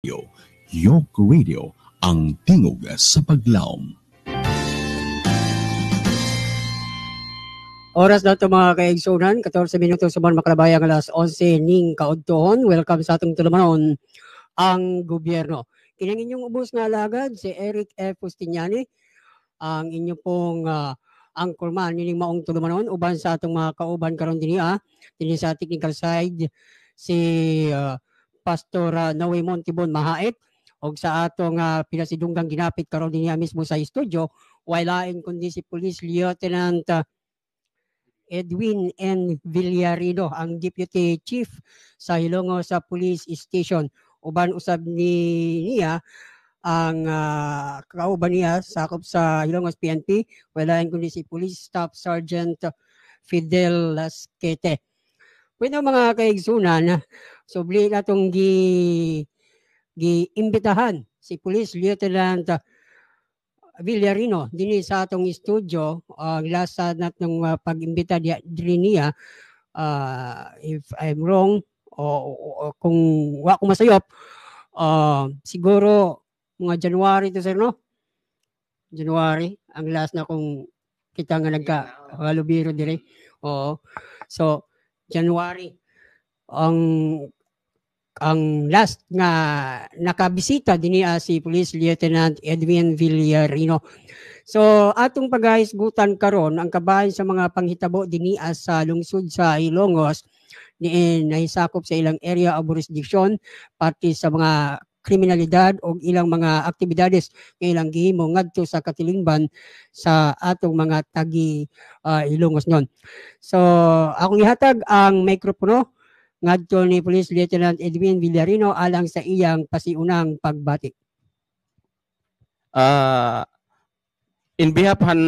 Yok Radio, ang tingog sa paglaom. Oras na ito mga kaigsunan, 14 minutos suman makalabayang alas 11 ning kaudtohon. Welcome sa atong tulumanon ang gobyerno. Kinang inyong ubos nga alagad si Eric F. Pustiniani, ang inyo pong anchorman nining maong tulumanon uban sa atong mga kauban karon dinhi sa technical side si Pastor Noe Montibon Mahait og sa atong pinasidunggang ginapit karon dinhi mismo sa studio walain kundi si Police Lieutenant Edwin N. Villarino, ang Deputy Chief sa Hilongos sa Police Station. Uban usab niya ang kauban niya sakop sa Hilongos PNP, walain kundi si Police Staff Sergeant Fidel Lasquete. Pwede mga kaigsunan, subli natong gi-imbitahan si Police Lieutenant Villarino dinhi sa atong studio. Lasa natong pag-imbita diri niya, if I'm wrong o kung wa ko masayop, siguro mga January to sir, no? January ang last na kung kita nga nagka-halubiro diri. Oo. So January ang last nga nakabisita dinhi si Police Lieutenant Edwin Villarino. So atong paghahisgutan karon ang kabahin sa mga panghitabo dinhi sa lungsod sa Hilongos ni nahisakop sa ilang area of jurisdiction pati sa mga kriminalidad o ilang mga aktibidades nga ilang gihimo ngadto sa katilingban sa atong mga tagi Hilongos nun. So akong ihatag ang mikropono ngadto ni Police Lieutenant Edwin Villarino alang sa iyang pasiunang pagbati. In behalf han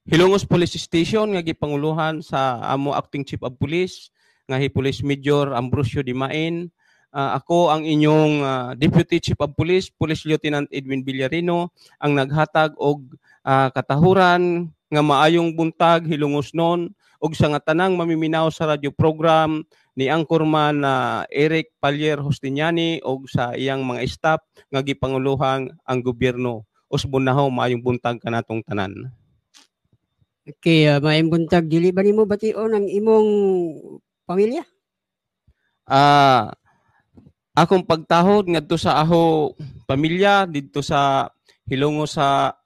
Hilongos Police Station nga gipanguluhan sa amo Acting Chief of Police nga hi Police Major Ambrosio Dimain, ako ang inyong Deputy Chief of Police, Police Lieutenant Edwin Villarino, ang naghatag og katahuran nga maayong buntag Hilongos non og sa nga tanang mamiminaw sa radio program ni Anchorman Eric Pallier Hostiniani og sa iyang mga staff nga gipanguluhang ang gobyerno. Usbunaho maayong buntag kanatong tanan. Okay, maayong buntag. Dili ba nimo bation ang imong pamilya? Akong pagtahod ngadto sa aho pamilya didto sa Hilongos sa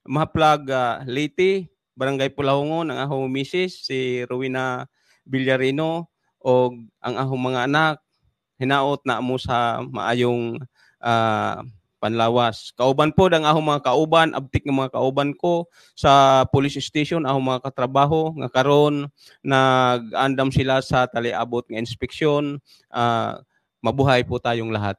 Mahaplag Leyte, Barangay Pulahongon, ang aho misis si Rowena Villarino o ang ahong mga anak hinaot na mo sa maayong panlawas. Kauban po ang ahong mga kauban, abtik ng mga kauban ko sa police station, ahong mga katrabaho nga karon nag-andam sila sa taliabot nga inspeksyon. Mabuhay po tayong lahat.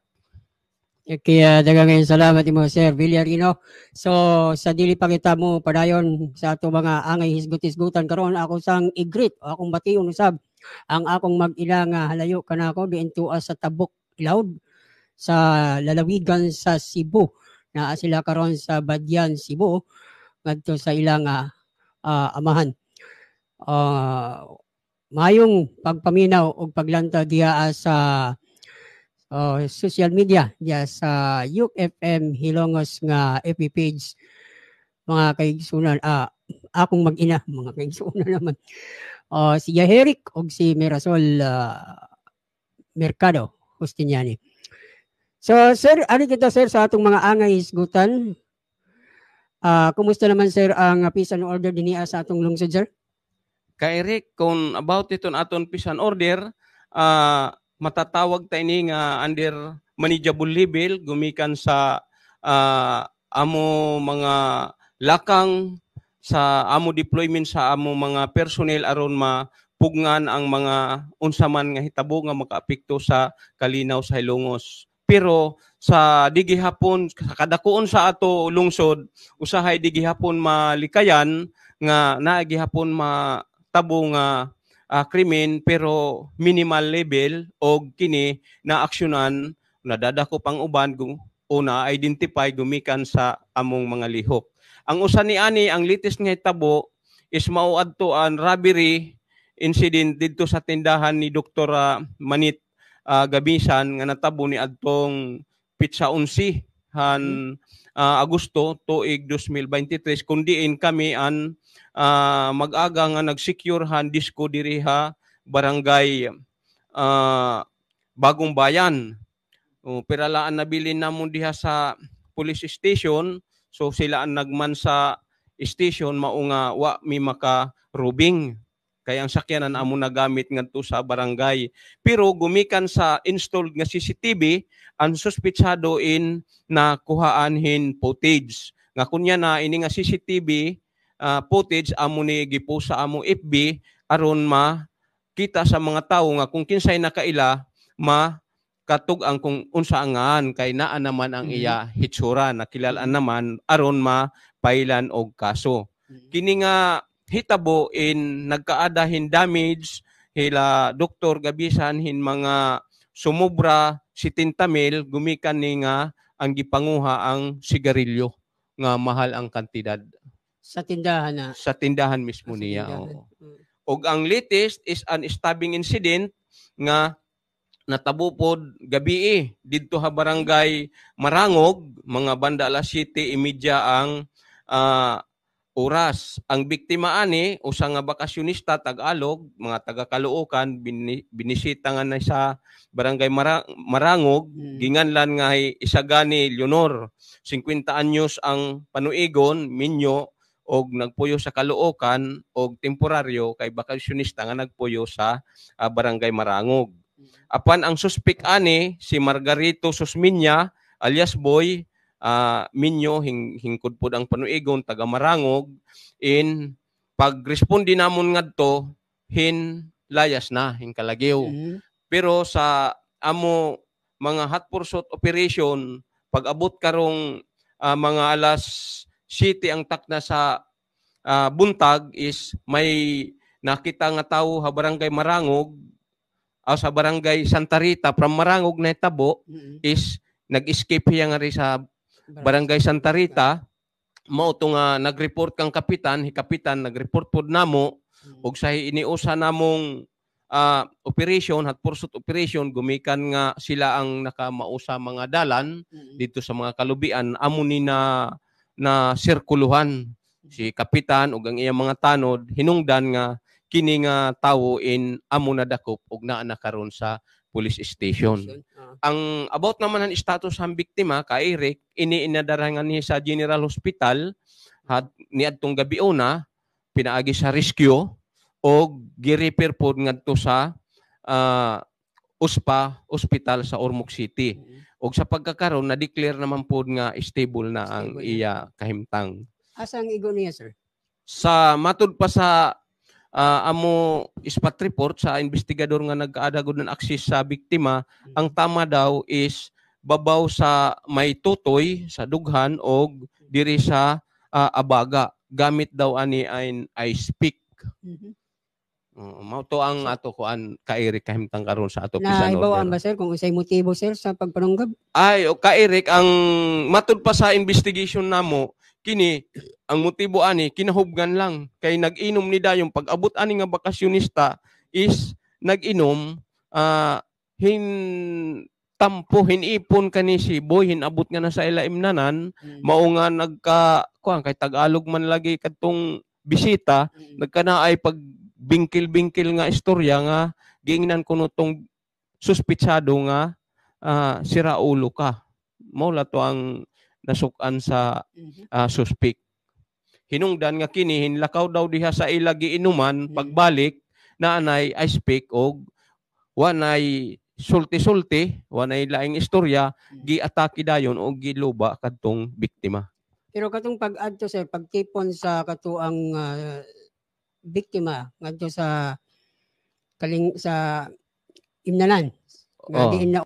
Kaya daghang salamat mo Sir Villarino. So sa dili pa kita mo padayon sa ato mga angay hisgot-hisgutan karon, ako sang i-greet o akong bation usab ang akong mag-ina nga halayo kanako diin tuwa sa Tabok Ilawd sa lalawigan sa Cebu. Naa sila karon sa Badyan, Cebu ngadto sa ilang amahan. Mayong pagpaminaw og paglanta diha sa social media diya sa UFM Hilongos nga FB page. Mga kaigsunan, akong mag-ina, mga kaigsunan naman. Si Yaherik o si Mirasol Mercado Hostiniani. So sir, ano kita sir sa atong mga angay hisgutan? Kumusta naman sir ang peace and order dinhi sa atong lungsod sir? Ka Eric, kung about iton aton peace and order, matatawag tayo ni nga under manageable level gumikan sa amo mga lakang sa amo deployment sa amo mga personnel aron mapugnan ang mga unsaman nga hitabo nga makaapekto sa kalinaw sa Hilongos. Pero sa digihapon sa kadakuon sa ato lungsod usahay digihapon malikayan nga naagihapon matabo nga krimen pero minimal level og kini na aksyonan nadadako pang uban o na-identify gumikan sa among mga lihok. Ang usa ni ani ang latest nga hitabo is mauadto ang robbery incident didto sa tindahan ni Dr. Manit gabisan nga natabo ni adtong pitsa 11 han Agosto tuig 2023 kundiin kami an mag-aga nga nag-secure han disko diri ha barangay Bagong Bayan. Piralaan nabilin namon diha sa police station, so sila ang nagman sa station mao nga wa mi maka-rubing. Kaya ang sakyanan amo nagamit ngadto sa barangay. Pero gumikan sa installed nga CCTV, ang suspitsado in na kuhaanhin footage. Nga kunya na ini nga CCTV footage amo ni gipost sa amo FB aron makita sa mga tawo nga kung kinsay nakaila katug-ang kung unsa angan kay naa naman ang iya hitsura nakilalaan naman aron mapailan og kaso. Kini nga hitabo in nagkaadahin damage hila doktor gabisan hin mga sumobra 70,000 gumikan ni nga ang gipanguha ang sigarilyo nga mahal ang kantidad sa tindahan sa tindahan mismo niya. Og ang latest is an stabbing incident nga natabo pod gabi didto ha barangay Marangog mga banda alas 7:30 ang oras. Ang biktima ani usa nga bakasyonista Tagalog, mga taga Caloocan binisita nga na sa barangay Marangog, ginganlan nga Isagani Leonor, 50 anyos ang panuigon, minyo og nagpuyo sa Caloocan og temporaryo kay bakasyonista nga nagpuyo sa barangay Marangog. Apan ang suspek ani si Margarito Susminya alias Boy, minyo hingkod pod ang panuigon taga Marangog, in pagresponde namon ngadto layas na kalagyo. Pero sa amo mga hot pursuit operation pag-abot karong mga alas 7 ang takna sa buntag is may nakita nga tawo ha barangay Marangog sa barangay Santa Rita from Marangog na hitabo is nag-escape hiya nga ri sa barangay Santa Rita. Mao to nga nag-report kang kapitan, kapitan nag-report pod namo og sa iniusa namong operation hot pursuit operation gumikan nga sila ang nakamausa mga dalan dito sa mga kalubian amo ni na sirkuluhan si kapitan ug ang iyang mga tanod hinungdan nga kini nga tawo in amo na dakop ug naa na karon sa police station. Ang about naman ang status ng biktima kay Eric iniinadarangan niya sa General Hospital niadtong gabi una pinaagi sa rescue o gi-refer pod ngadto sa USPA Hospital sa Ormoc City. Og sa pagkakaroon na-declare naman pod nga stable na ang iya kahimtang. Asa ang igo niya, sir? Sa matud pa sa amo spot report sa investigador nga nagkaadagod ng access sa biktima, ang tama daw is babaw sa may tutoy sa dughan o diri sa abaga. Gamit daw ani ay ice pick. Mao to ang ato kuan ka Eric kahimtang karon sa ato pisan order. Naibaw ba sir kung unsay motibo sir sa pagpanunggab? Ay o ka Eric ang matud pa sa investigation namo kini ang motibo ani kinahubgan lang kay nag-inom ni dayong pag-abot ani nga bakasyonista is nag-inom hinipon kani si Boy hinabot nga na sa ilaimnanan mao nga nagka kuan kay Tagalog man lagi kadtong bisita nagkanaay pag bingkil-bingkil nga istorya nga giingnan kuno tong suspitsado nga sira ulo ka. Mao la to ang nasukan sa suspect. Hinungdan nga kini hinlakaw daw diha sa ila giinuman pagbalik naanay ice pick og wanay sulti-sulti, wanay laing istorya giatake dayon og giluba kadtong biktima. Pero katong pag-adto sir pagtipon sa katuang biktima ngadto sa imnanan nga diin na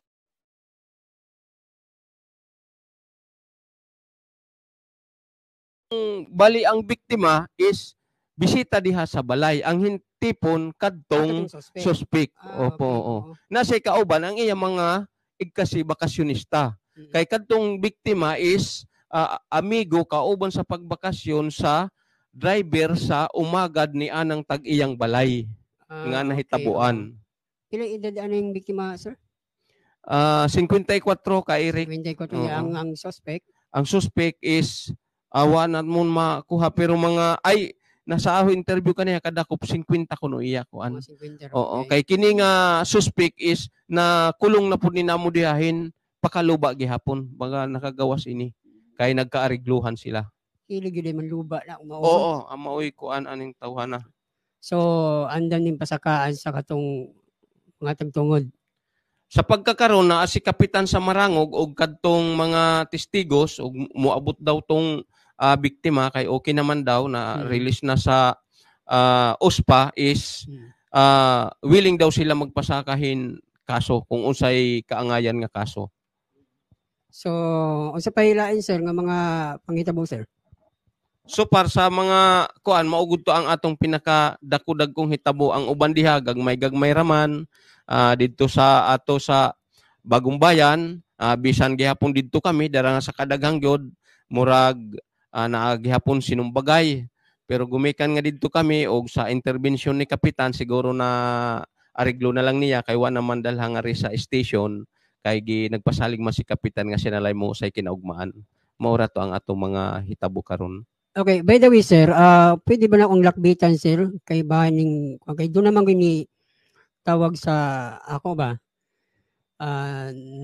bali ang biktima is bisita diha sa balay ang hintipon kadtong suspect. Opo. Okay. Nasa kauban ang iya mga igkasi bakasyonista. Kay kadtong biktima is amigo kauban sa pagbakasyon sa driver sa umagad ni anang tag-iyang balay nga nahitabuan. Pila edad aning biktima, sir? 54 ka Eric. 24 Oo. ang suspect. Ang suspect is awan at mo makuha pero mga ay nasa aho interview kaniya kadakop 50 kuno iya kuan. Mga 50 Oo, okay. kay kini nga suspect is na kulong na pud ni namo dihahin pakaluba gihapon baga nakagawas ini kay nagkaarigluhan sila. Kilig yun man luba na umauman. Oo, amoy kuan aning tawhana. So, andan din pasakaan sa katong mga tagtungod. Sa pagkakaroon na si kapitan sa Marangog og kadtong mga testigos og moabot daw tong biktima kay okay naman daw na release na sa OSPA is willing daw sila magpasakahin kaso kung unsay kaangayan nga kaso. So, unsa pa hilain sir nga mga panghitabo sir? So par sa mga kuan maugod to ang atong pinakadako-dagkong hitabo ang uban diha gagmay raman didto sa ato sa Bagong Bayan bisan gihapon didto kami dara nga sa kadaghang gyud murag naagihapon sinumbagay pero gumikan nga didto kami og sa intervention ni kapitan siguro na ariglo na lang niya kay wa naman dalha nga sa station kay nagpasalig man si kapitan nga sinalay mo usay kinaugmaan. Maura to ang atong mga hitabo karon. Okay, by the way sir, pwede ba na akong lakbitan sir kay bahaning okay doon naman gini tawag sa ako ba?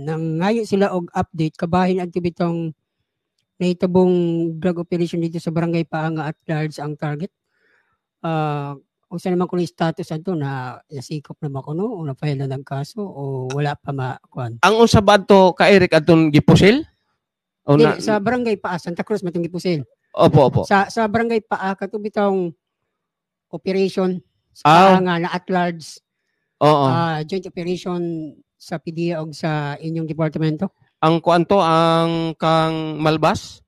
Nangayo sila og update kabahin adto bitong nahitabong drug operation dito sa Barangay Paanga at large ang target. Unsa naman kuno status adto na nasikop na makuno o na-file na ng kaso o wala pa makuan? Ang unsa ba adto ka Eric atong gipusil? O na, sa Barangay Paa Santa Cruz matong gipusil. Opo. Sa Barangay Paa kato bitong operation sa Paanga na at large. Oo. Joint operation sa PDEA o sa inyong departamento? Ang kuanto ang kang Malbas?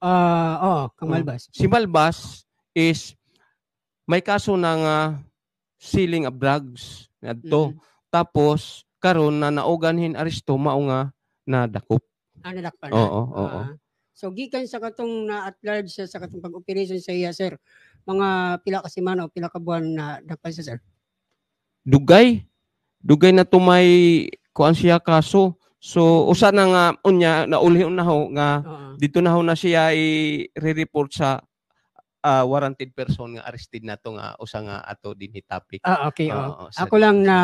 Kang Malbas. Si Malbas is may kaso na nga selling of drugs ngadto. Tapos karon na nauganhin aresto mao nga nadakop. Nadakpan. Oo. So gikan sa katong na at large sa katong pag-operation sa iya sir, mga pila ka semana o pila ka buwan na dakpan sa sir? Dugay na tumay kuan siya kaso. So usa na nga unya naulhi na ho nga dito na ho na siya i-report sa warranted person nga arrested na to nga usa nga ato dinhi topic. Okay. Ako lang na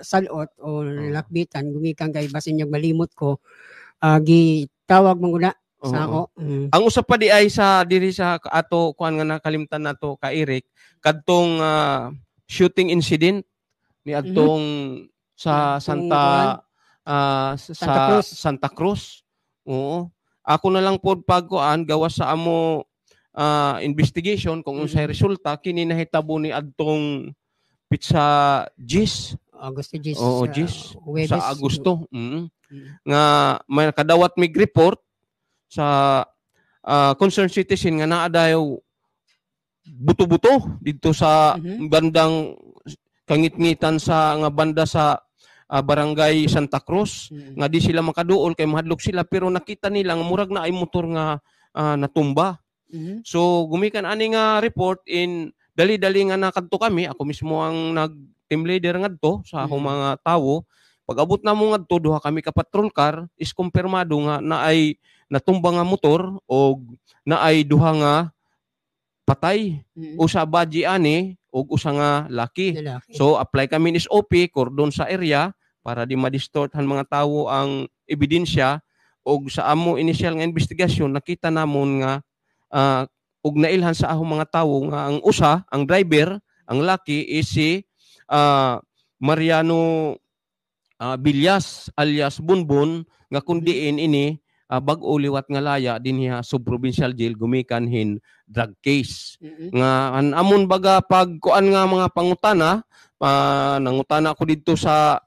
salot o lakbitan gumikan kay basin yung malimot ko gitawag mo guna sa ako. Ang usa pa di ay sa diri sa ato kuan nga nakalimtan nato ka Eric kadtong shooting incident ni atong sa Santa Cruz. Oo. Ako na lang pod pagkuan gawas sa amo investigation kung unsay resulta kini nahitabo ni adtong pizza Gis. Agosto Gis. Oo, Gis. Sa Agosto. Nga may nakadawat mig report sa concerned citizen nga naa daw buto-buto dito sa bandang kangit-ngitan sa nga banda sa Barangay Santa Cruz nga di sila makaduol kay mahadlok sila pero nakita nila nga murag na ay motor nga natumba. So gumikan ani nga report in dali-dali nga nakadto kami ako mismo ang nag-team leader ngadto sa akong mga tawo. Pag-abot na mo ngadto duha kami ka patrol car is kumpirmado nga na ay natumba nga motor o na ay duha nga patay. Usa baji ani og usa nga laki. So apply kami ni SOP cordon sa area para di ma-distort han mga tawo ang ebidensya og sa amo initial nga investigasyon nakita namon nga og nailhan sa ahong mga tawo nga ang usa ang driver ang laki is si Mariano Villas alias Bunbun nga kundiin ini bag-o liwat nga laya dinhi sub-provincial jail gumikan hin drug case. Nga amon baga pag kuan nga mga pangutana nangutana ko didto sa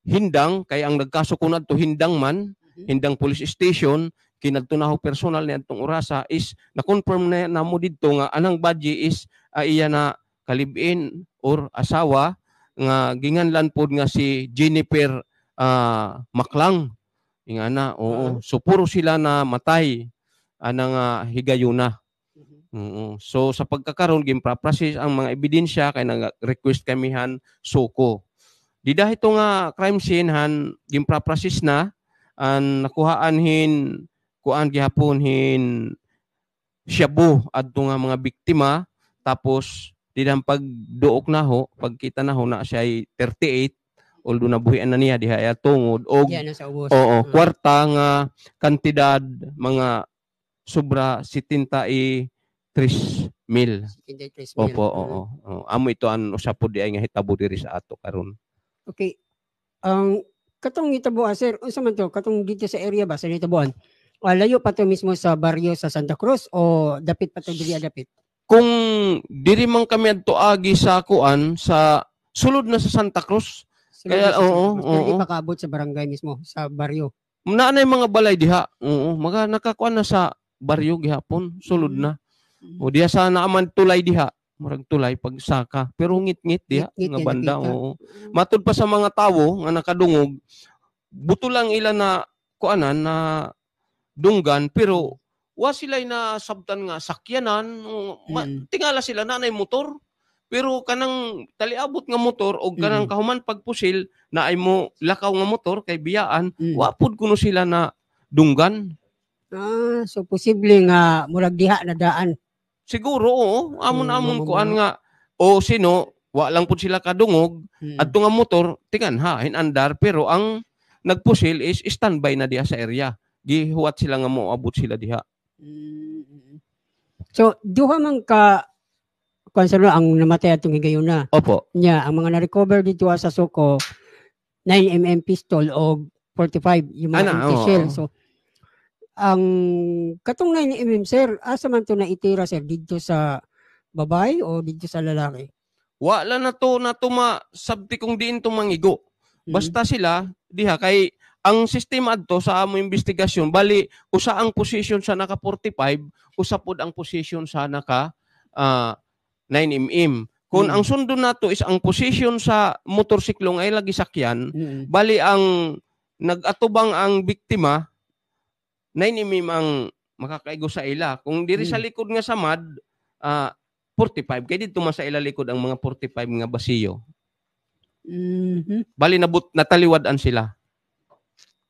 Hindang kay ang nagkaso ko nadto Hindang man, Hindang Police Station kinadto na ho personal ni adtong orasa is na-confirm na namo didto nga anang badge is iya na kalibin or asawa nga ginganlan pod nga si Jennifer Maklang. Ingana, oo. So puro sila na matay anang higayuna. So sa pagkakaroon gimpra-process ang mga ebidensya kay nag-request kamihan suko. Di dahil ito nga crime scene han gimpraprasis na an nakuhaan hin kuan gihapon hin shabu adto nga mga biktima tapos di dang pagduok na ho pagkita na ho na siya ay 38 although nabuhian na niya diha ay tungod og Diyan na sa ubos. kwarta nga kantidad mga sobra 73 mil. 53 mil. Opo, oo. Amo ito ang usapod di ay nga hitabo diri sa ato karon. Okay. Ang katong Itabuan, sir, unsa man to? Katong dito sa area ba sa Itabuan? Layo pa to mismo sa baryo sa Santa Cruz o dapit pa to diri dapit? Kung diri man kami adto agi sa kuan sa sulod na sa Santa Cruz. Kaya Hindi pa kaabot sa barangay mismo, sa baryo. Naanay mga balay diha. Oo, mga nakakuan na sa baryo gihapon, sulod na. O diha sa naaman tulay diha, murag tulay pagsaka, pero ngit-ngit diha nga banda. Oo. Matud pa sa mga tawo nga nakadungog, buto lang ila na kuanan na dunggan pero wa sila na sabtan nga sakyanan, tingala sila nanay motor. Pero kanang taliabot nga motor o kanang kahuman pagpusil na ay mo lakaw nga motor kay biyaan, wapod kuno sila na dunggan. So posible nga murag diha na daan. Siguro oo, amon kuan nga o sino wa lang pud sila kadungog adto nga motor tingan ha hinandar pero ang nagpusil is standby na diha sa area. Gihuwat sila nga moabot sila diha. So duha man ka konsero ang namatay atong higayon na. Opo. Nya ang mga na-recover dito sa Suko 9mm pistol o 45 yung mga empty shell. So ang katong 9mm sir, asa man to na itira sir dito sa babae o dito sa lalaki? Wala na to sabti kung diin to mangigo. Basta sila diha kay ang sistema adto sa amo investigasyon bali usa ang position sa naka 45, usa pod ang position sa naka 9mm. Kung ang sundo nato is ang position sa motorsiklo ay lagi sakyan, bali ang nagatubang ang biktima 9mm ang makakaigo sa ila. Kung diri sa likod nga samad 45 kay dito man sa ila likod ang mga 45 nga basiyo. Bali nataliwadan sila.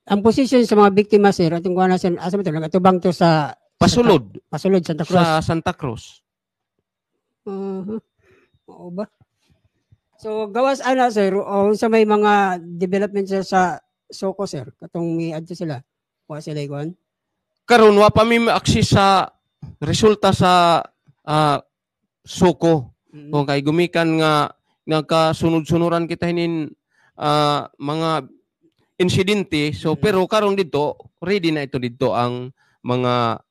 Ang position sa mga biktima sir atong kuana sir asa man to nagatubang to sa Pasulod Santa Cruz. Sa Santa Cruz. Oo ba? So gawas ana sir sa may mga development sa Soko sir katong mi adto sila. Wa sila ikuan. Karon wa pa mi access sa resulta sa Soko. Kung kay gumikan nga nagkasunod-sunuran kita hinin mga insidente. So pero karon dito ready na ito dito ang mga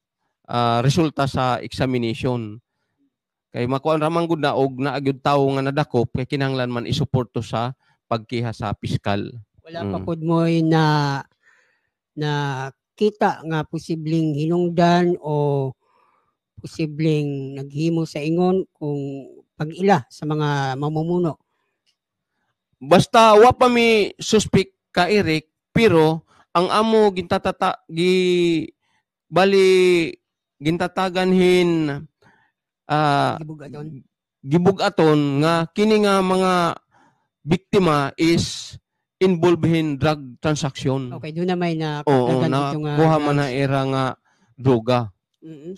resulta sa examination. Kay makuan ramang gud na og naagyud tawo nga nadakop kay kinahanglan man isuporto sa pagkiha sa piskal. Wala pa pud mo na kita nga posibleng hinungdan o posibleng naghimo sa ingon kung pag-ila sa mga mamumuno. Basta wa pa mi suspect ka Eric pero ang amo gintatagan hin gibugaton nga kini nga mga biktima is involved in drug transaction. Okay, doon na may kuha man na era nga droga.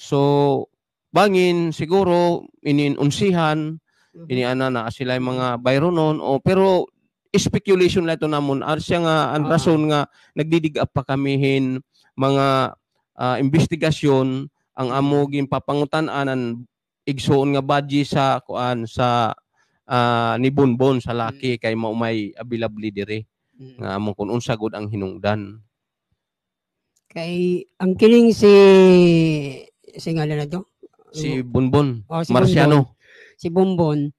So bangin siguro ininunsihan iniana na sila yung mga bayronon pero speculation lang ito namon siya nga ang rason nga nagdidig up pa kamihin mga investigasyon ang amo ginpapangutan-anan igsuon nga badge sa kuan sa ni Bonbon sa laki kay mao may available dire nga amo kun unsa gud ang hinungdan. Kay ang kining si ngalan na to? Si Bonbon. Si Marciano. Si Bonbon.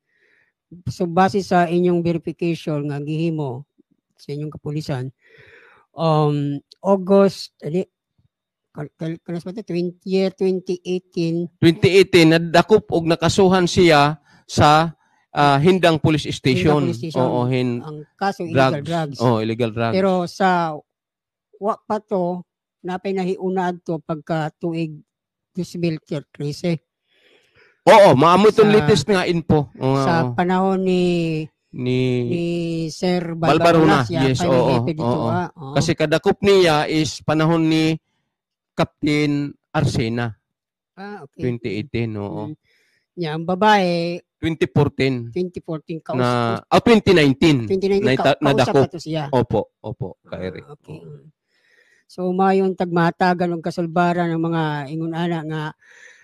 So base sa inyong verification nga gihimo sa inyong kapulisan August 2018 nadakop og nakasuhan siya sa Hindang Police Station. Oo, ang kaso illegal drugs. Illegal drugs. Pero sa wa pa to napay nahiuna adto pagka tuig 2013. Oo, maamo itong latest nga info. Sa panahon ni ni Sir Balbarona, siya yes, kay oo, hepe dito, oo. oo. Kasi kadakop niya is panahon ni Captain Arsena, Okay. 2018, oo. Ang babae, 2014 2014, na, 2019, 2019, kausap nadakop. na to siya. Opo, ka Eric. Okay. So, mayon tagmatagan ng kasulbaran ng mga ingon-ana nga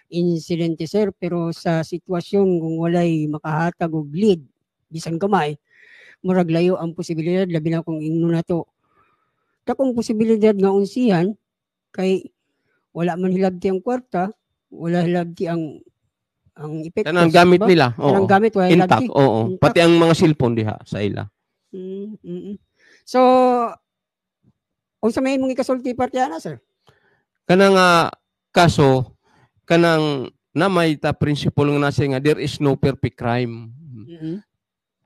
insidente, sir, pero sa sitwasyon kung walay makahatag og lead, bisan gamay, murag layo ang posibilidad, labi na kung ingno na to. Dakong posibilidad nga unsihan, kay wala man hilabti ang kwarta, wala hilabti ang epektos. Kanang gamit diba? nila, Kanang gamit, wala intact, hilabti. oo. Intact. Pati ang mga cellphone diha sa ila. So, unsa may imong ikasulti partiana, sir? Kanang kaso, kanang namay ta principle nga nasa nga there is no perfect crime.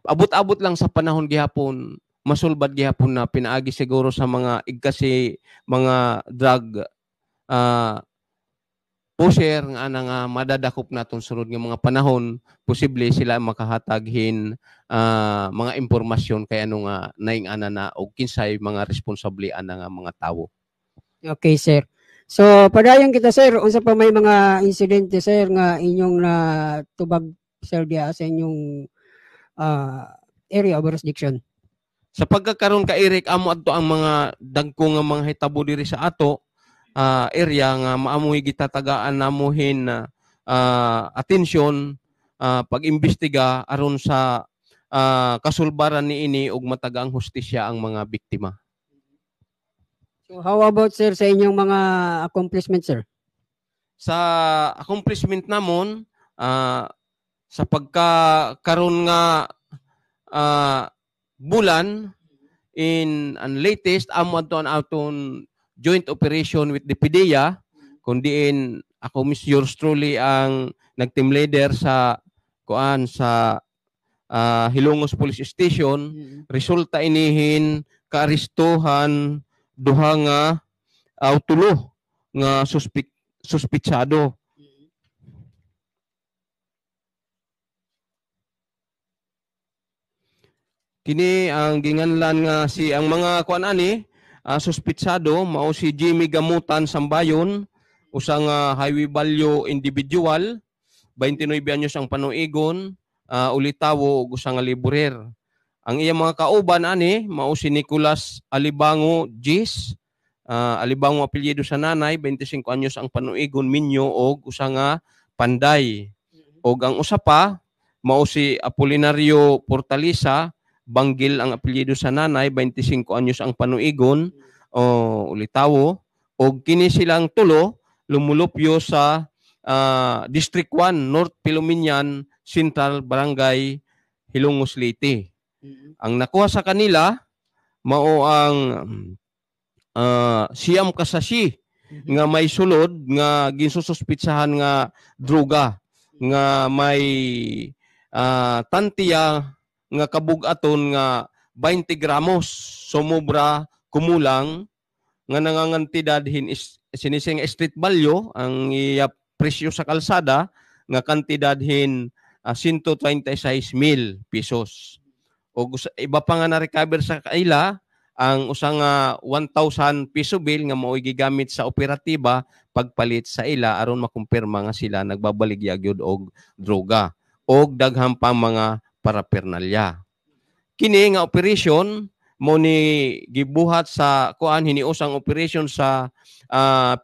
Abot-abot lang sa panahon gihapon, masulbad gihapon na pinaagi siguro sa mga kasi mga drug pusher nga nga madadakop naton sunod nga mga panahon, posible sila makahataghin mga impormasyon kay ano nga naing-ana na og kinsay mga responsable ana nga mga tawo. Okay, sir. So, padayon kita, sir, unsa pa may mga insidente, sir, nga inyong natubag, sir, diya sa inyong area of jurisdiction? Sa pagkakaroon ka Eric, amo adto ang mga dagko nga mga hitabo diri sa ato area nga maamoy gitatagaan namuhin atensyon pag-imbestiga aron sa kasulbaran niini ug matagang hustisya ang mga biktima. So how about, sir, sa inyong mga accomplishment, sir? Sa accomplishment namon sa pagkakaroon nga bulan in ang latest amo adto ang aton joint operation with the PDEA, kundiin ako Miss yours truly ang nag-team leader sa Hilongos Police Station. Resulta inihin kaaristuhan duha nga tulo nga suspitsado. Kini ang ginganlan nga ang mga suspitsado mao si Jimmy Gamutan Sambayon, usang highway value individual, 29 anyos ang panuigon, ulitawo ug usang liburer. Ang iyang mga kauban mao si Nicolas Alibango Gis, Alibango apelyido sa nanay, 25 anyos ang panuigon, Minyo og usang Panday. Og ang usa pa mao si Apolinario Portalisa, Banggil ang apelyido sa nanay, 25 anyos ang panuigon, ulitawo. Og kini silang tulo lumulupyo sa District 1, North Piluminian, Central Barangay, Hilongos Leyte. Ang nakuha sa kanila mao ang siyam kasasi nga may sulod nga ginsususpitsahan nga droga nga may tantiya nga kabug-aton nga 20 gramos sumobra kumulang nga nangangantidad sinising street value ang presyo sa kalsada nga kantidad 136,000 pesos. O iba pa nga na-recover sa kaila ang usang 1,000 peso bill nga mao'y gigamit sa operatiba pagpalit sa ila aron makumpirma nga sila nagbabaligya gyud og droga og daghang pa mga parapernalya. Kini nga operation mo ni gibuhat sa hiniusang operation sa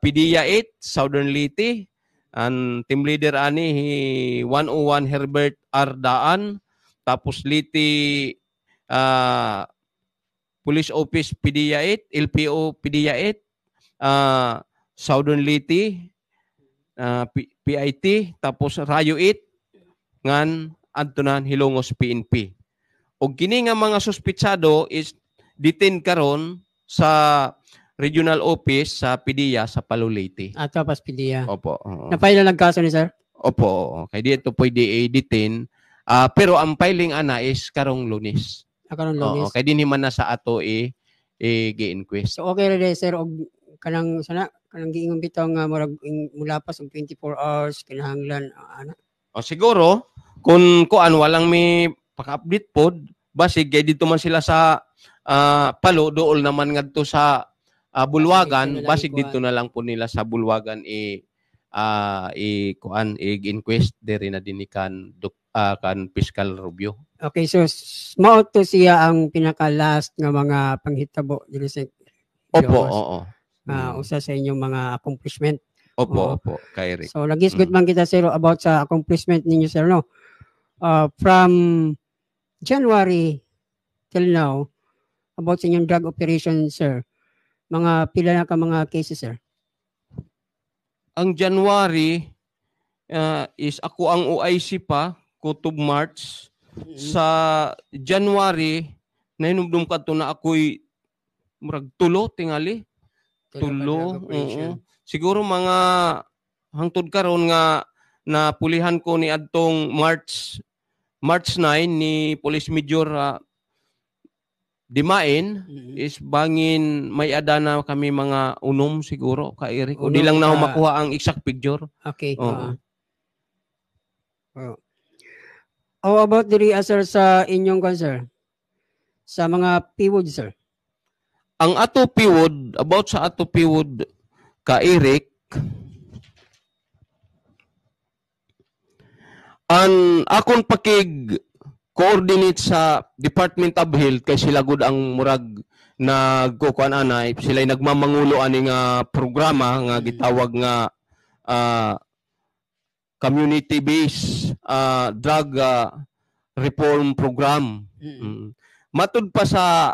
PDEA 8 Southern Leyte. Ang team leader 101 Herbert R. Daan, tapos Leyte Police Office PDEA 8, LPO PDEA 8, Southern Leyte PIT, tapos Rayo 8 ngan adtunan Hilongos PNP. Og kini nga mga suspitsado is detained karon sa regional office sa PDEA sa Palo Leyte. Tapos PDEA. Opo. Na-file na kaso ni sir? Opo. Kay dito pwede i-detain. Pero ang filing is karong Lunes. Karong Lunes. Kay dinhi man na sa ato gi-inquest. So okay ra sir, og kanang giingon bitaw nga murag mulapas og 24 hours kinahanglan ana. Siguro kung walang may paka-update pod, basig kay dito man sila sa Palo, dool naman ngadto sa Bulwagan, basig dito na lang po nila sa Bulwagan i-inquest diri na din kan fiscal review. Okay, so mao to siya ang pinaka-last nga mga panghitabo diri sa Opo, Ilocos. oo. Usa sa inyong mga accomplishment. Opo, opo, kay Eric. So nagisgot man kita sir about sa accomplishment ninyo sir no. From January till now about sa inyong drug operation sir. Mga pila na ka mga cases sir? Ang January is ako ang OIC pa kutob March. Sa January nahinumdum kadto na ako'y murag tulo tingali. Tulo. Siguro mga hangtod karon nga napulihan ko ni adtong March 9 ni Police Major Dimain is bangin may adana kami mga unom siguro ka Eric. O di lang na makuha ang exact picture. Okay. How about diri sir sa inyong sir? Sa mga PWOD sir? Ang ato PWOD, about sa ato PWOD ka Eric, ang akong pakig-coordinate sa Department of Health kay sila gud ang murag nagkukuan anay, sila nagmamangulo ani nga programa nga gitawag nga community-based drug reform program. Matud pa sa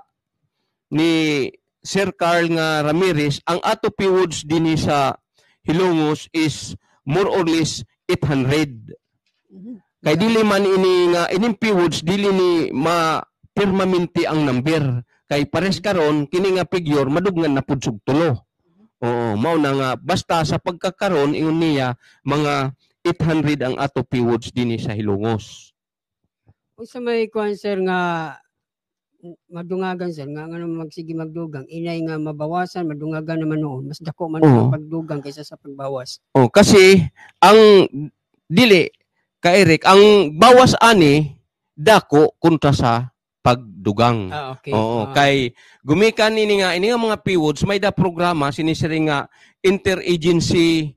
ni Sir Carl nga Ramirez, ang ato PWODs dinhi sa Hilongos is more or less 800. Kay dili man ini nga ining PWODs dili ni ma-permanente ang number. Kay pares karon kini nga figure madugnan na pud sug tulo. Oo, mao na nga basta sa pagkakaron ingon niya mga 800 ang ato PWODs dinhi sa Hilongos. Unsa may kuan sir nga madungagan sir nga magsige magdugang inay nga mabawasan madungagan naman noon mas dako man ang pagdugang kaysa sa pagbawas. Kasi ang dili ka Eric ang bawas ani dako kontra sa pagdugang. Okay. Kay gumikan ini nga mga PWODs may da programa sinisiri nga interagency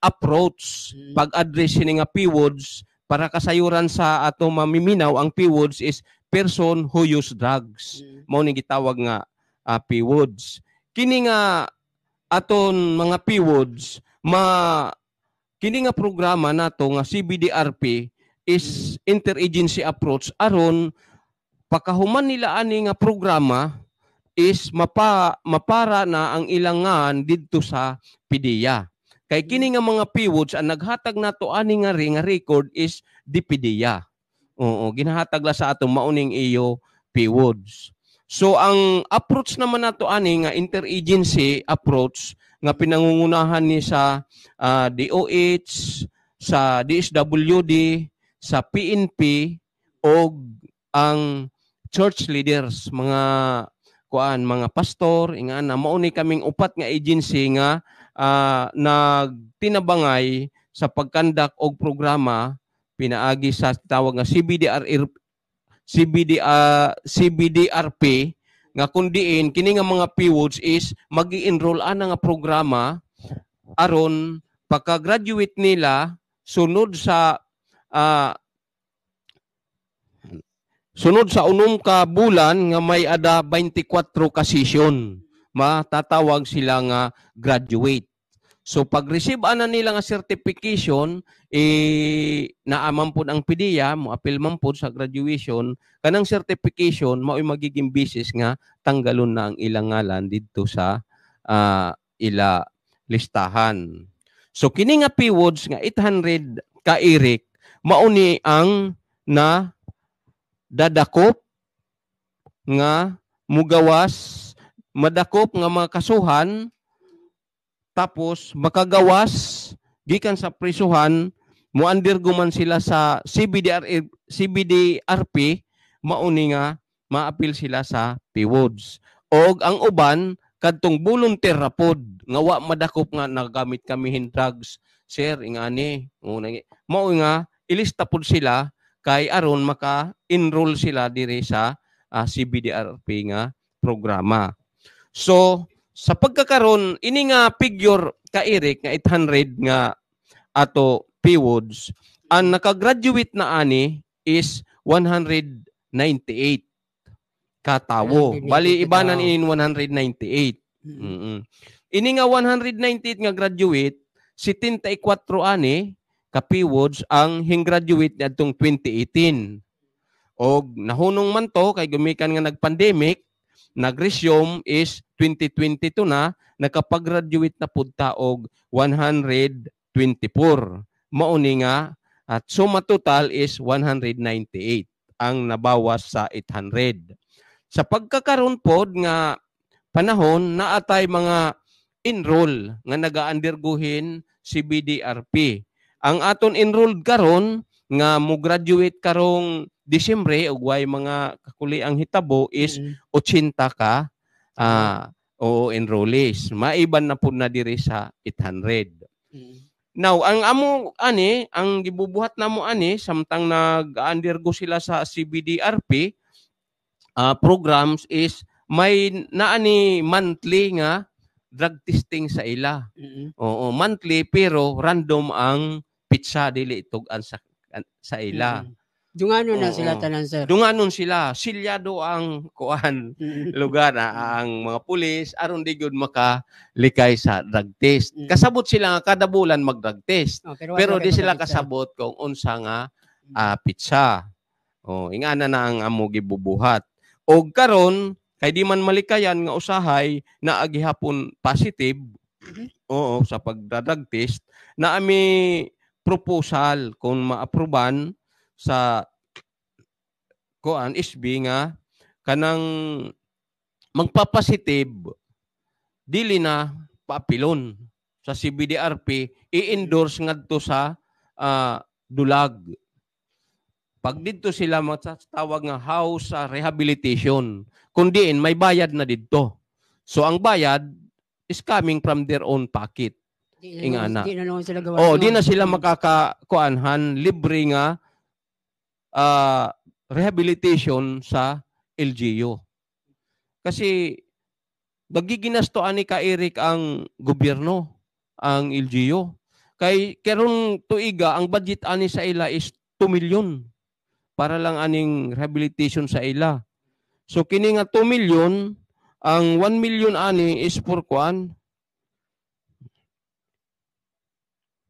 approach pag-address ini nga PWODs para kasayuran sa ato mamiminaw ang PWODs is person who use drugs. Mao ni gitawag nga PWODs. Kini nga aton mga PWODs kini nga programa nato nga CBDRP is interagency approach aron pakahuman nila ani nga programa is mapara na ang ilangan didto sa PDEA. Kay kini nga mga PWODs ang naghatag nato ani nga record is di PDEA. Ginahatag la sa atong mauning iyo PWODs. So ang approach naman nato ani nga interagency approach nga pinangungunahan ni sa DOH, sa DSWD, sa PNP o ang church leaders, mga pastor, ingana mao ni kaming upat nga agency nga nagtinabangay sa pagkandak og programa pinaagi sa tawag nga CBDRP nga kundiin kini nga mga PWODs is magi-enroll ana nga programa aron pagka-graduate nila sunod sa unom ka bulan nga may ada 24 ka session matatawag sila nga graduate. So pag-receive ana nila nga certification naaman pod ang PDEA mo apil man pod sa graduation kanang certification mao'y magiging basis nga tanggalon na ang ilang ngalan didto sa ila listahan. So kini nga PWODs nga 800 ka Eric mao ni ang na dadakop nga mugawas madakop nga mga kasuhan tapos makagawas gikan sa prisuhan mo-undergo man sila sa CBDRP mauni nga maapil sila sa PWODs. Og ang uban kadtong volunteer ra pod nga wa madakop nga nagamit kami hin drugs sir ingani mao nga ilista pod sila kay aron maka-enroll sila diri sa CBDRP nga programa. So sa pagkakaron ini nga figure ka Eric nga 800 nga ato PWODs, ang nakagraduate na ani is 198 katawo. Bali ibanan in 198. Ini nga 198 nga graduate, 74 ani ka PWODs ang hing-graduate niadtong 2018. Og nahunong man to kay gumikan nga nag-pandemic, nag-resume is 2022 na, nakapag-graduate na pud ta og 124. Mauni nga at suma total is 198 ang nabawas sa 800. Sa pagkakaroon pod nga panahon naatay mga enroll nga naga-undergohin CBDRP. Ang aton enrolled karon nga mo graduate karong Disyembre ug way mga kakuli ang hitabo is 80 ka o enrollees. Maiban na pud na diri sa 800. Now, ang amo ani, ang gibubuhat namo ani samtang nag-undergo sila sa CBDRP programs is may naani monthly nga drug testing sa ila. Oo, monthly pero random ang pizza dili tugan sa ila. Dunganon na sila tanan, sir. Dunganon sila, silyado ang kuan lugar ang mga pulis aron di gyud makalikay sa drug test. Kasabot sila nga kada bulan mag-drug test. Pero di sila kasabot kung unsa nga pizza. Ingana na ang amo gibubuhat. Og karon kay di man malikayan nga usahay na agihapon positive sa pagdadrug test na ami proposal kung maaproban sa kuan SB nga kanang magpapositive dili na paapilon sa CBDRP i-endorse ngadto sa dulag. Pag didto sila matatawag nga house rehabilitation, kundiin may bayad na didto. So ang bayad is coming from their own pocket. Di na sila gawa. Di na sila makakakuanhan libre nga rehabilitation sa LGU. Kasi nagiginastoan ni ka Eric ang gobyerno, ang LGU. Kay karong tuiga ang budget ani sa ila is 2 million para lang aning rehabilitation sa ila. So kini nga 2 million, ang 1 million ani is for kuan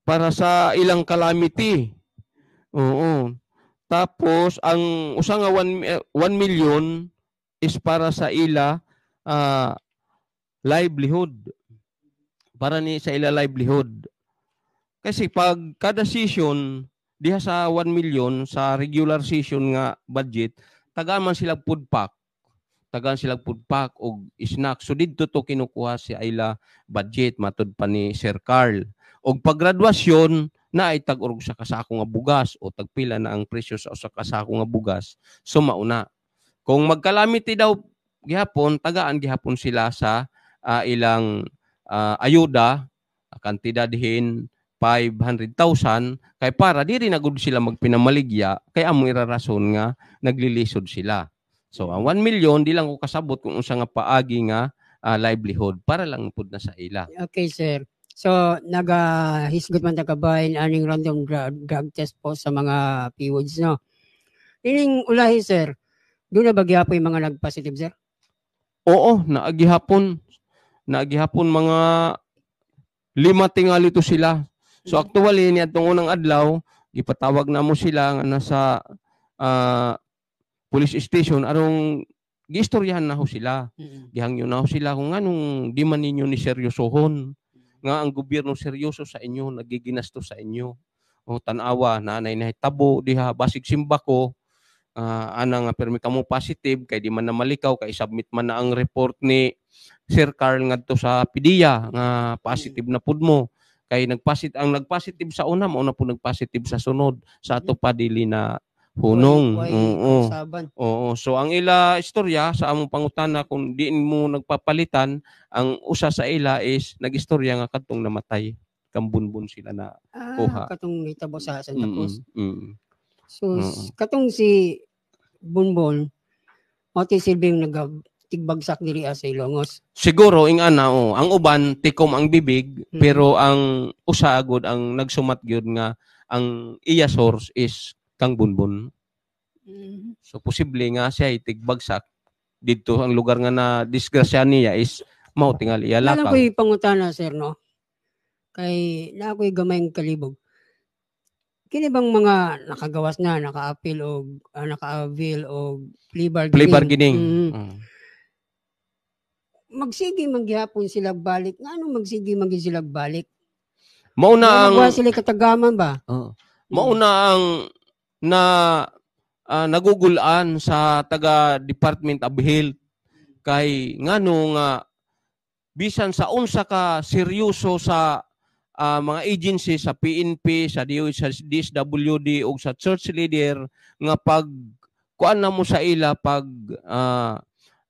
para sa ilang calamity. Oo. Tapos ang usa nga 1 million is para sa ila livelihood. Para ni sa ila livelihood. Kasi pag kada session diha sa 1 million sa regular session nga budget, tagaman sila food pack. Tagaan sila food pack og snack. So didto to kinukuha si ila budget matud pa ni Sir Carl. Og paggraduasyon na ay tag-urog sa kasako nga bugas o tagpila na ang presyo sa usa ka sako nga bugas. So mauna. Kung magkalamity daw gihapon, tagaan gihapon sila sa ilang ayuda, kantidadhin 500,000 kay para diri na gud sila magpinamaligya kay amo irarason nga naglilisod sila. So ang 1 million di lang ko kasabot kung unsa nga paagi nga livelihood para lang pud na sa ila. Okay, sir. So, nagahisgot man tagabayan aning random drug test po sa mga PWODs, no? Ining ulahi, sir, doon na bagyapo yung mga nag-positive, sir? Oo, naagihapon mga 5 tingali to sila. So, actually, niadtong unang adlaw, gipatawag na mo sila nga nasa police station, arong giistoryahan na ho sila. Gihangyo na ho sila kung anong di man ninyo ni seryosohon. Nga ang gobyerno seryoso sa inyo, nagiginasto sa inyo. O tanawa, nanay na hitabo, diha, basig simba ko, ana nga permi kamo positive, kay di man na malikaw, kay submit man na ang report ni Sir Carl ngadto sa PDEA, nga positive na pud mo. Kay ang nagpositive sa una, mauna po nagpositive sa sunod, sa ato pa dili na hunong. Oo. So ang ila istorya sa among pangutana kung diin mo nagpapalitan, ang usa sa ila is nagistorya nga kadtong namatay. Kambunbun sila na kuha. Katong hitabo sa Santa Cruz. So katong si Bonbon o ti silbing nagtigbagsak diri sa Ilongos. Siguro ing ana ang uban tikom ang bibig pero ang usa agud ang nagsumat gyud nga ang iya source is kang Bonbon. So posible nga siya tigbagsak dito ang lugar nga na disgrasya niya is mao tingali iya Alam lakang. ko'y pangutana, sir, no? Kay na ako'y gamayng kalibog. Kini bang mga nakagawas na, naka-appeal o naka-avail o plea bargaining? Magsige manggihapon sila balik. Nga ano magsige sila balik? Mauna ang Magawa sila katagaman ba? mauna ang nagugulan sa taga Department of Health kay ngano nga bisan sa unsa ka seryoso sa mga agency sa PNP, sa DSWD o sa church leader nga pag kuan na mo sa ila pag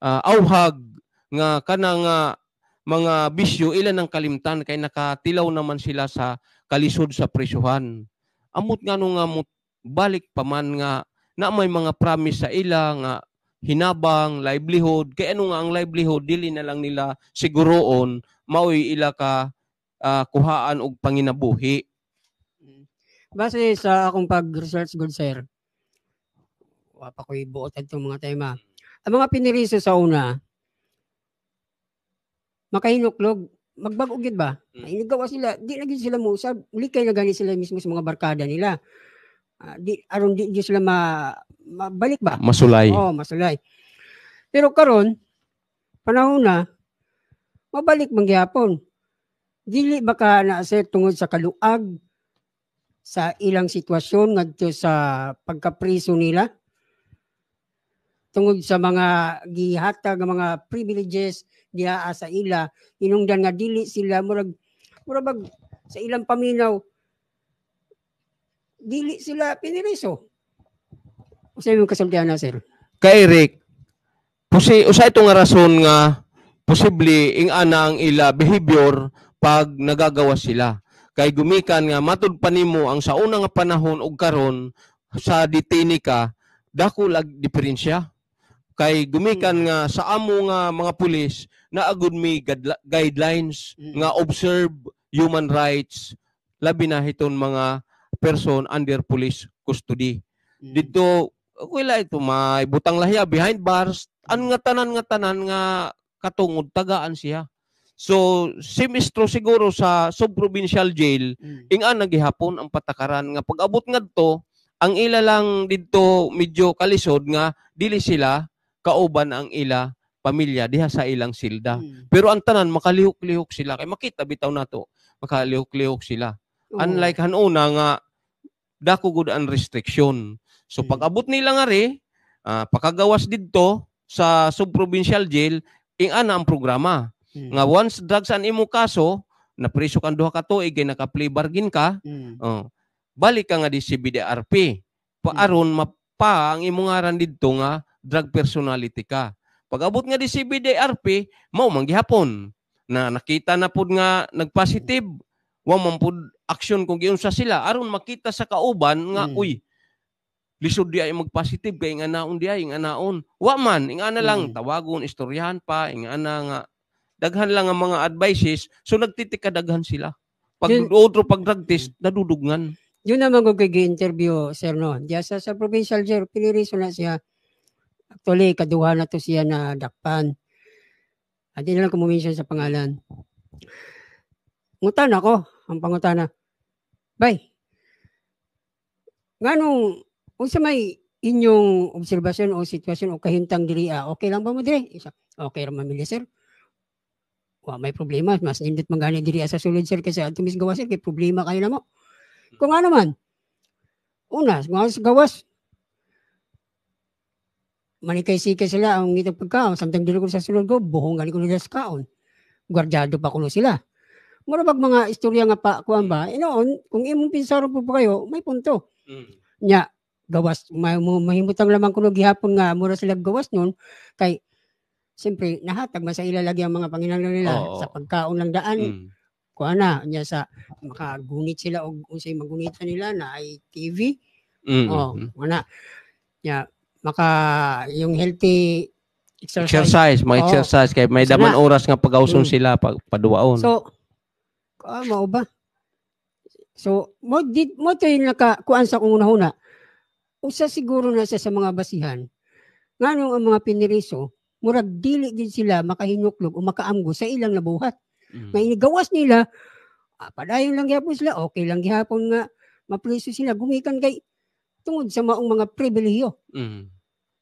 awhag nga kanang mga bisyo ilan ang kalimtan kay nakatilaw naman sila sa kalisod sa presyuhan. Amot ngano nga balik pa man nga na may mga promise sa ila nga hinabang, livelihood. Kaya ano nga ang livelihood, dili na lang nila siguroon, mao'y ila ka kuhaan og panginabuhi. Base sa akong pag-research, good sir, wapa ko'y buotan itong mga tema. Ang mga piniriso sa una, makahinuklog, magbag-og yun ba? Inigawa sila, di lagi sila musab, uli kayo na gani sila mismo sa mga barkada nila. Di sila mabalik ba? Masulay. Oo, masulay. Pero karon panahon na, mabalik mangyapon. Dili baka na sir tungod sa kaluag sa ilang sitwasyon ngadto sa pagkapriso nila? Tungod sa mga gihatag mga privileges diha sa ila, inungdan nga dili sila murag sa ilang paminaw dili sila piniriso. Usa yung kasultihan na, sir? Kay Eric, usa ito nga rason nga posible ing anang ila behavior pag nagagawa sila. Kay gumikan nga matud pa nimo ang sa una nga panahon og karon sa detainee ka, dako lag diferensya. Kay gumikan nga sa amo nga mga pulis na agud may guidelines nga observe human rights labi na hiton mga person under police custody. Dito wala ito may butang lahiya behind bars an nga tanan nga katungod tagaan siya. So semestro siguro sa sub-provincial jail ing-an nagihapon ang patakaran nga pag-abot ngadto ang ila lang didto medyo kalisod nga dili sila kauban ang ila pamilya diha sa ilang silda. Pero ang tanan makalihok-lihok sila kay makita bitaw nato makalihok-lihok sila. Unlike hanuna nga dako gud ang restriction. So pag-abot nila nga ri pakagawas didto sa sub-provincial jail ing-ana ang programa. Nga once drugs an imo kaso, na preso kan duha ka tuig kay naka-plea bargain ka, balik ka nga di CBDRP. Paaron mapa ang imo ngaran didto nga drug personality ka. Pag-abot nga di CBDRP, mao man gihapon na nakita na pud nga nagpositive, wa man pud aksyon kung giunsa sila aron makita sa kauban nga uy lisod di ay magpositive kay nga naon di ay nga naon. Wa man ingana lang tawagon istoryahan pa ingana nga daghan lang ang mga advices so nagtitikadaghan sila. Pag otro pag drug test nadudugngan. Yun naman ko kay-interview sir no. Diya sa provincial jail piniriso na siya. Actually kaduha na to siya na dakpan. Hindi na lang kumumension sa pangalan. Ngutan ako ang pangutana. Bay. Nganong unsa may inyong obserbasyon o sitwasyon o kahintang diri okay lang ba mo diri? Okay ra mamili sir. Wa may problema mas nindot mangani diri sa sulod sir kasi adto mis gawas sir kay problema kayo namo. Kung ano man. Una, gawas manikay-sikay sila ang ngitang pagkaon samtang dili ko sa sulod ko buhong gali ko nila sa kaon. Guardyado pa kuno sila. Mura bag mga istorya nga pa kuan ba? Inoon, kung imong pinsaro po pa kayo, may punto. Nya, gawas mahimutang lamang kuno gihapon nga mura sila gawas nun kay siyempre nahatag man sa ilalagi ang mga panginahanglan nila sa pagkaon lang daan. Kuan na nya sa makagunit sila og unsay magunitan nila na ay TV Oh, wala. Ya, maka yung healthy Exercise, mga exercise kay may daman oras nga pagawson sila paduwaon. So, mao ba? So, mo to yung nakakuan sa kung una-una. Usa siguro na sa mga basihan. Nganong ang mga piniriso, murag dili gid sila makahinuklog o makaamgo sa ilang nabuhat. Nga inigawas nila, padayon lang gyapon sila, okay lang gyapon nga mapriso sila gumikan kay tungod sa maong mga pribilehiyo.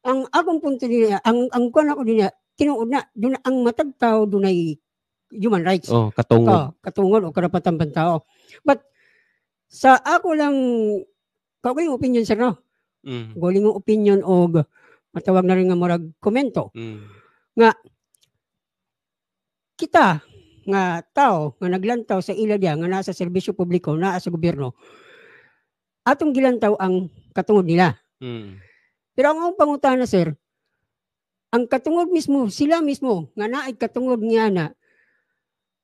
Ang akong punto niya, ang kuan ako niya, tinuod na dun ang matag tao dunay human rights. Katungod o karapatan pantao. But sa ako lang kaugaling opinion sir no. Guling opinion og matawag na rin nga murag komento. Nga kita nga tao nga naglantaw sa ila diya nga nasa serbisyo publiko, naa sa gobyerno. Atong gilantaw ang katungod nila. Pero ang akong pangutana sir, ang katungod mismo, sila mismo nga naay katungod niya na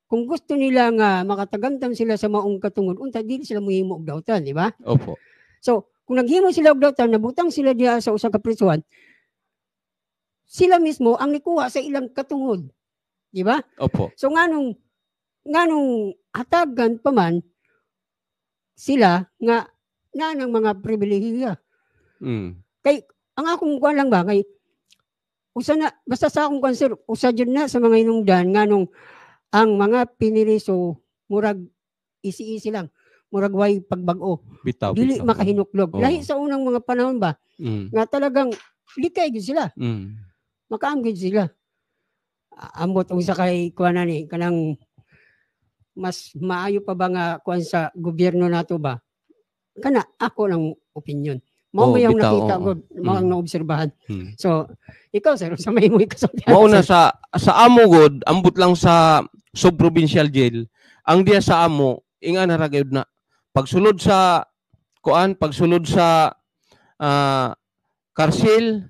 kung gusto nila nga makatagamtam sila sa maong katungod, unta dili sila muhimo og dawtan, di ba? Opo. So, kung naghimo sila og dawtan, nabutang sila diha sa usa ka prisuhan, sila mismo ang nikuha sa ilang katungod. Di ba? Opo. So nganong hatagan pa man sila nga nanang mga pribilehiya. Kay ang akong kuan lang ba kay usa na basta sa akong konser usa jud na sa mga inungdan nganong ang mga piniriso murag isi-isi lang, murag way pagbag-o. Dili makahinuklog. Lahi sa unang mga panahon ba nga talagang likay gid sila. Makaamgid sila. Ambot usa kay kuan ni kanang mas maayo pa ba nga kuan sa gobyerno nato ba? Kana ako lang opinion. Mao mo yung nakita ko, mao ang naobserbahan. So, ikaw sir, sa may mo ikasabihan. Mao na sa amo god, ambot lang sa sub-provincial jail. Ang diya sa amo, inga na ra gyud na. Pagsulod sa kuan, pagsulod sa karsil,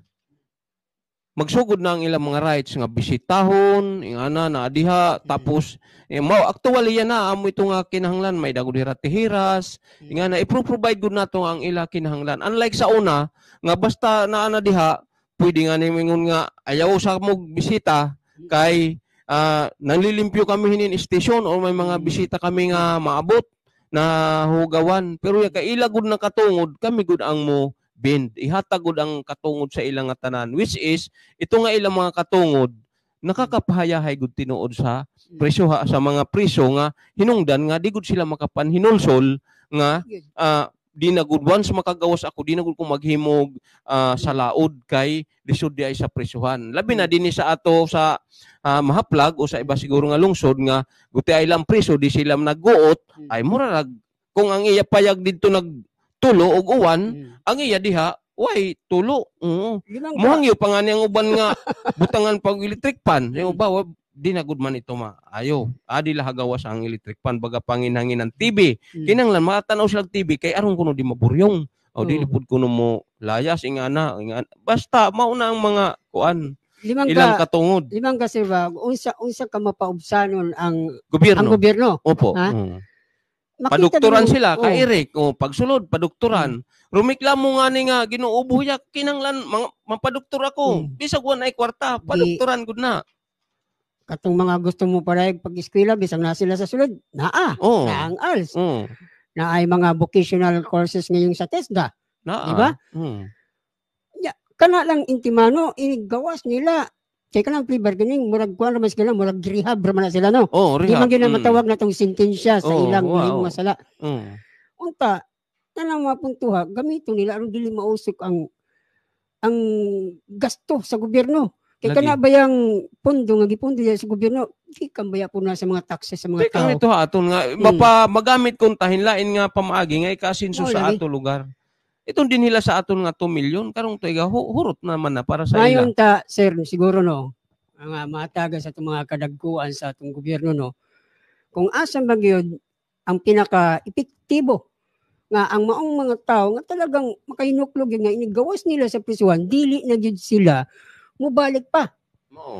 magsugod na ang ilang mga rights nga bisitahon, ingana na adiha, tapos mao actually yan na amo ito nga kinahanglan may dagod hiras, ingana i-provide gud nato ang ila kinahanglan. Unlike sa una nga basta naa na diha, pwede nga nimingon nga ayaw sa mo bisita kay nanlilimpyo kami hinin station o may mga bisita kami nga maabot na hugawan. Pero kaila gud na katungod, kami gud ang mo bend. Ihatagod ang katungod sa ilang nga tanan. Which is, ito nga ilang mga katungod, nakakapahayahay gud tinuod sa presyo sa mga priso nga hinungdan nga di gud sila makapanhinulsol nga di na gud once makagawas ako, di na gud ko maghimog sa laod kay lisod di ay sa presyuhan. Labi na dinhi sa ato sa mahaplag o sa iba siguro nga lungsod nga guti ay lang preso di sila nagguot ay murag kung ang iya payag didto tulo og uwan, ang iya diha, way, tulo. Muhangyo pa nga niyang uban nga butangan pag electric pan. Yung uba, di na good man ito ayaw. Adi lahagawas ang electric pan, baga panginhangin ng TV. Kinanglan, makatanaw sila TV, kay aron kuno di maburyong. O di lipod kuno mo layas, ingana. Basta, mauna ang mga kuan. Ilang katungod. Limang kasi ba, unsa ka mapaubsanon ang gobyerno. Opo. Padukturan sila, ka Eric, pagsulod, padukturan. Rumiklamo nga ni nga, ginuubo ya, kinanglan, mapaduktur ako. Bisag wala ay kwarta, padukturan gud na. Katong mga gusto mo parayag pag-eskwela, bisag na sila sa sulod, naa, naang ALS. Na ay mga vocational courses ngayong sa TESDA. Diba? Kana lang intimano, gawas nila. Kaya ka lang pre-bargaining, murag kuha naman sila, murag rehab naman na sila, no? Di man gina matawag na itong sentensya sa ilang masala. Unta, na lang mapuntuha, gamito nila, anong dili mausok ang gasto sa gobyerno. Kaya ka na ba yung pundo, nga gipundo yan sa gobyerno, di kambaya po na sa mga taxes sa mga tao. Ito aton nga, magamit kong tahinlain nga pamaagi, nga ikasinso sa ato lugar. Itong din nila sa aton nga 2 million, karong to hurot naman na para sa ila. Ngayon ta, sir, siguro no, ang mataga sa itong mga kadagkuan sa itong gobyerno, no, kung asan ba yun ang pinaka-epektibo nga ang maong mga tao nga talagang makahinuklog yun nga inigawas nila sa prisuhan, dili na yun sila, mubalik pa.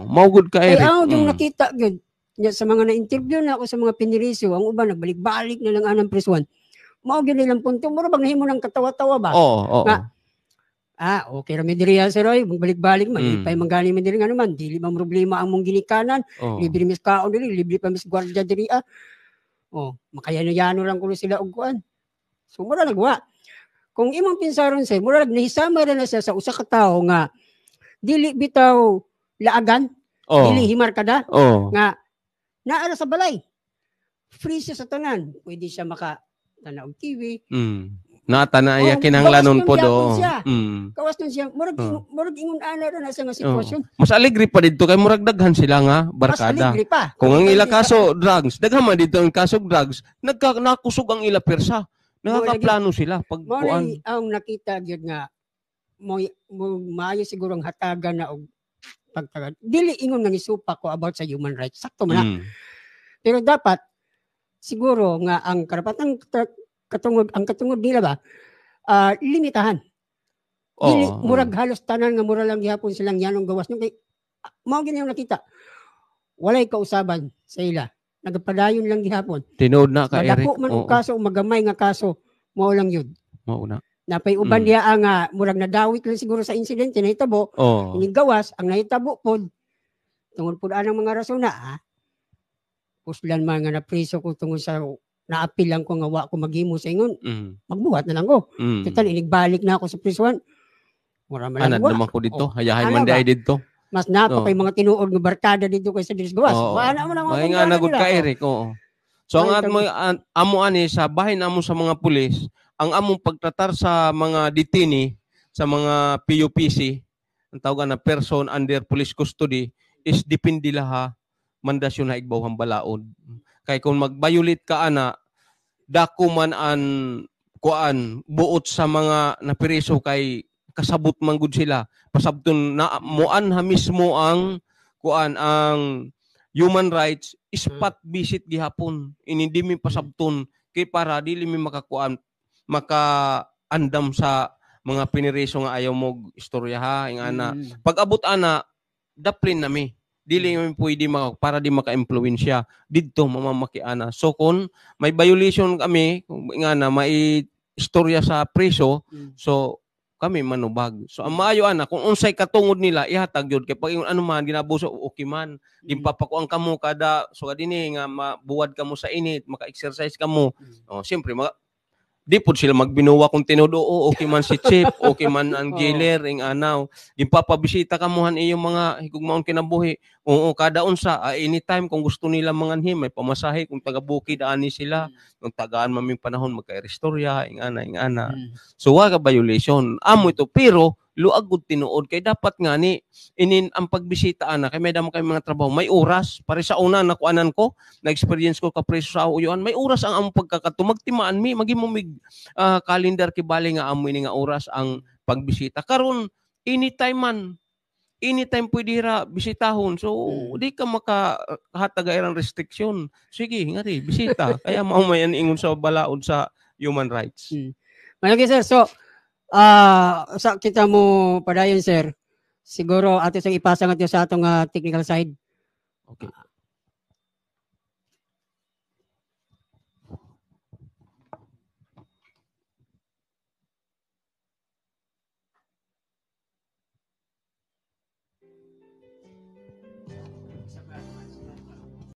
Maugod ka, Eric. Kaya yung nakita yun, sa mga na-interview na ako sa mga piniriso, ang uba nagbalik-balik na lang anang prisuhan, mao gyud nilang punto mura bang nahimo ng katawa-tawa ba? Oo. Nga, okay ra mi diri sir oy, balik-balik man Mm. pay mangani man diri nga naman, dili man problema ang mong ginikanan, Oo. libre mis kaon diri, libre pa mis gwardiya diri makayano-yano lang kuno sila og kuan. So mura nagwa. Kung imong pinsaron sir, mura nahisama ra na siya sa usa ka tawo nga dili bitaw laagan, dili himar kada nga naara sa balay. Free siya sa tanan. Pwede siya tanaw og TV. Nata na iya kinahanglanon po do. Kawas nun siya. Murag ingon ana ra na sa nga sitwasyon. Mas alegre pa dito kay murag daghan sila nga barkada. Mas alegre pa. Kung ang ila kaso drugs, daghan man dito ang kaso drugs, nakusog ang ila persa. Nakakaplano sila pag kuan. Ang nakita gyud nga mo maayo siguro ang hatagan na og pagtagad. Dili ingon nga isupa ko about sa human rights. Sakto man. Pero dapat siguro nga ang karapatang katungod nila ba limitahan. Dili murag halos tanan nga mura lang gihapon silang yanong gawas nung kay mao gini yung nakita. Walay kausaban sa ila. Nagapadayon lang gihapon. Tinood na ka Eric. Madako man og kaso magamay nga kaso mao lang yun. Mao na. Napay uban diya nga murag nadawit lang siguro sa insidente nahitabo. Ini gawas ang nahitabo pod tungod pod anang mga rason na puslan man nga napriso ko tungod sa naapil lang ko nga wa ko maghimo sa ingon. Magbuhat na lang ko. Total inigbalik na ako sa prison. Mura man lang. Naman ko dito. Hayahay man day dito. Mas napakay mga tinuod nga barkada dito kay sa Diris Gawas. Wala man ang mga nga nagud ka Eric. So ang amo ani sa bahin amo sa mga pulis, ang among pagtratar sa mga detainee, sa mga PUPC, ang tawag na person under police custody is depende laha mandasyon na igbaw balaod. Kay kung mag-violate ka ana, dako man an kuan buot sa mga napireso kay kasabot man gud sila. Pasabton na muanha mismo ang kuan ang human rights spot visit gihapon. Hindi mi pasabton kay para dili mi maka-andam sa mga pinireso nga ayaw mo istorya ha ing ana. Pag abot ana daplin nami. Dili mi pwede para di maka-impluwensya didto mamamakiana. So kung may violation kami nga na may istorya sa preso, so kami manubag. So ang maayo ana kung unsay katungod nila ihatag gyud kay pag ano man ginabuso okay man. Gimpapakuan kamo kada so dinhi nga mabuwad kamo sa init, maka-exercise kamo. Siyempre di po sila magbinuwa kung tinudo okay man si Chip, okay man ang jailer ing anaw. Gipapabisita kamuhan iyong mga higugmaon kinabuhi. Kada unsa anytime kung gusto nila manganhim may pamasahe kung taga-bukid ani sila. Kung tagaan maming panahon magka-restorya ing ana. So wa ka violation. Amo ito pero luag gud tinuod kay dapat nga ni inin ang pagbisita ana kay may damo kay mga trabaho may oras pare sa una nakuanan ko na experience ko ka preso sa uyuan may oras ang among pagkakatumagtimaan mi magimo mig calendar kibali nga amo ini nga oras ang pagbisita karon anytime pwede ra bisitahon so di ka makahatag irang restriction sige ngari bisita kaya mao may ingon sa balaod sa human rights. Malagi sir so sa kita mo padayon sir siguro ato sang ipasa nga sa atong technical side. Okay.